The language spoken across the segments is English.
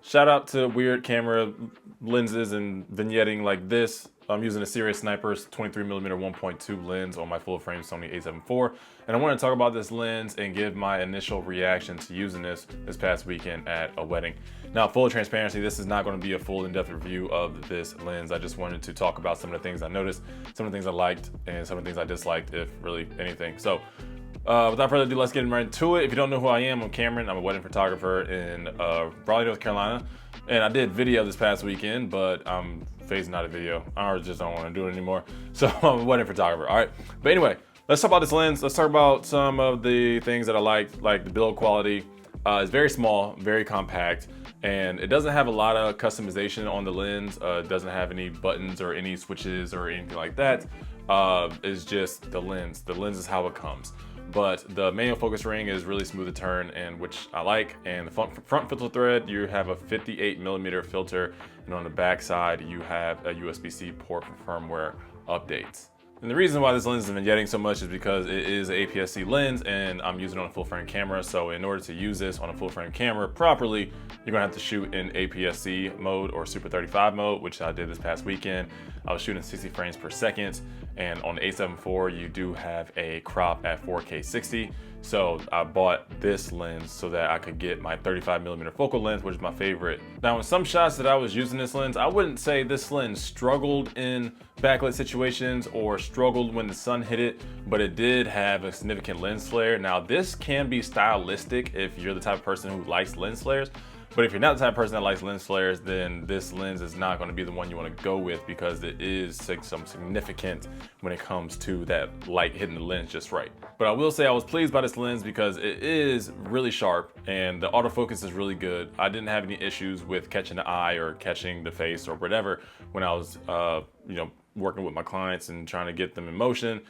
Shout out to weird camera lenses and vignetting like this. I'm using a Sirui Sniper's 23mm 1.2 lens on my full frame Sony a7 IV. And I want to talk about this lens and give my initial reaction to using this past weekend at a wedding. Now, full transparency, this is not going to be a full in-depth review of this lens. I just wanted to talk about some of the things I noticed, some of the things I liked, and some of the things I disliked, if really anything. So without further ado, let's get right into it. If you don't know who I am, I'm Cameron. I'm a wedding photographer in Raleigh, North Carolina. And I did video this past weekend, but I'm phasing out of video. I just don't want to do it anymore. So I'm a wedding photographer, all right? But anyway, let's talk about this lens. Let's talk about some of the things that I like the build quality. It's very small, very compact, and it doesn't have a lot of customization on the lens. It doesn't have any buttons or any switches or anything like that. It's just the lens. The lens is how it comes. But the manual focus ring is really smooth to turn, and which I like. And the front filter thread, you have a 58mm filter, and on the back side you have a USB-C port for firmware updates. And the reason why this lens is vignetting so much is because it is an APS-C lens and I'm using it on a full frame camera. So in order to use this on a full frame camera properly, you're gonna have to shoot in APS-C mode or Super 35 mode, which I did this past weekend. I was shooting 60 frames per second, and on the a7 IV, you do have a crop at 4K 60. So I bought this lens so that I could get my 35mm focal length, which is my favorite. Now, in some shots that I was using this lens, I wouldn't say this lens struggled in backlit situations or struggled when the sun hit it, but it did have a significant lens flare. Now, this can be stylistic if you're the type of person who likes lens flares. But if you're not the type of person that likes lens flares, then this lens is not going to be the one you want to go with, because it is some significant when it comes to that light hitting the lens just right. But I will say I was pleased by this lens because it is really sharp and the autofocus is really good. I didn't have any issues with catching the eye or catching the face or whatever when I was working with my clients and trying to get them in motion.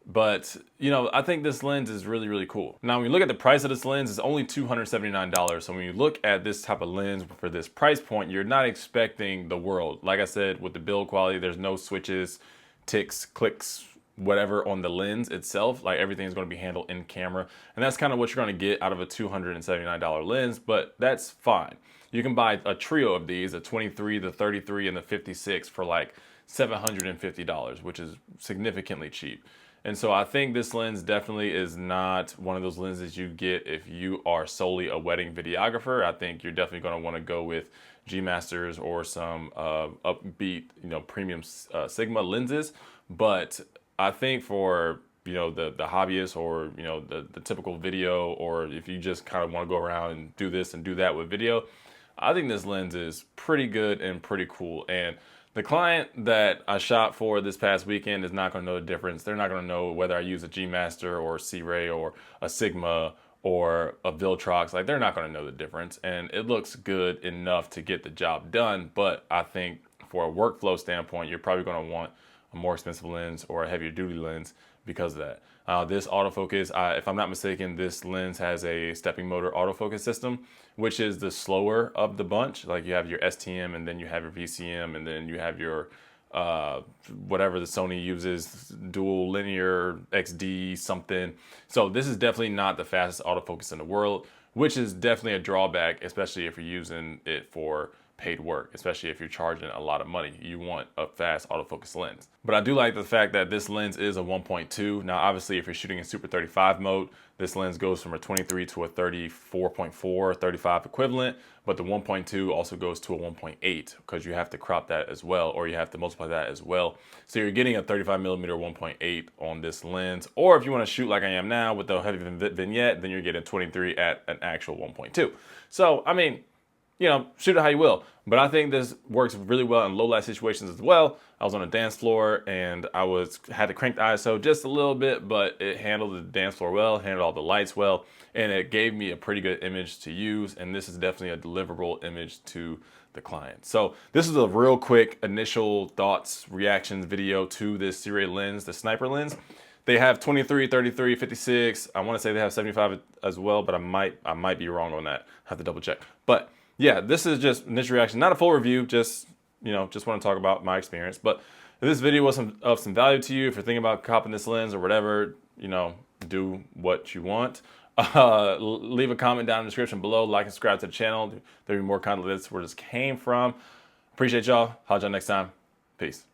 But, I think this lens is really, really cool. Now, when you look at the price of this lens, it's only $279. So when you look at this type of lens for this price point, you're not expecting the world. Like I said, with the build quality, there's no switches, ticks, clicks, whatever on the lens itself. Like, everything is going to be handled in camera. And that's kind of what you're going to get out of a $279 lens, but that's fine. You can buy a trio of these, the 23, the 33, and the 56 for like $750, which is significantly cheap. And so I think this lens definitely is not one of those lenses you get if you are solely a wedding videographer. I think you're definitely going to want to go with G Masters or some upbeat, premium Sigma lenses. But I think for the hobbyist or the typical video, or if you just kind of want to go around and do this and do that with video, I think this lens is pretty good and pretty cool. And the client that I shot for this past weekend is not going to know the difference. They're not going to know whether I use a G Master or a C-Ray or a Sigma or a Viltrox. Like, they're not going to know the difference. And it looks good enough to get the job done. But I think for a workflow standpoint, you're probably going to want a more expensive lens or a heavier duty lens because of that. This autofocus, if I'm not mistaken, this lens has a stepping motor autofocus system, which is the slower of the bunch. Like, you have your STM, and then you have your VCM, and then you have your whatever the Sony uses, dual linear XD something. So this is definitely not the fastest autofocus in the world, which is definitely a drawback, especially if you're using it for paid work, especially if you're charging a lot of money. You want a fast autofocus lens. But I do like the fact that this lens is a 1.2. Now, obviously, if you're shooting in Super 35 mode, this lens goes from a 23 to a 34.4, 35 equivalent, but the 1.2 also goes to a 1.8 because you have to crop that as well, or you have to multiply that as well. So you're getting a 35mm 1.8 on this lens. Or if you want to shoot like I am now with the heavy vignette, then you're getting 23 at an actual 1.2. So, I mean, shoot it how you will. But I think this works really well in low light situations as well. I was on a dance floor and I had to crank the ISO just a little bit, but it handled the dance floor well, handled all the lights well, and it gave me a pretty good image to use. And this is definitely a deliverable image to the client. So this is a real quick initial thoughts, reactions video to this Sirui lens, the sniper lens. They have 23, 33, 56. I want to say they have 75 as well, but I might be wrong on that. I have to double check. But yeah, this is just initial reaction, not a full review, just want to talk about my experience. But if this video was of some value to you, if you're thinking about copping this lens or whatever, do what you want. Leave a comment down in the description below. Like and subscribe to the channel. There'll be more content. That's where this came from. Appreciate y'all. Holla at y'all next time. Peace.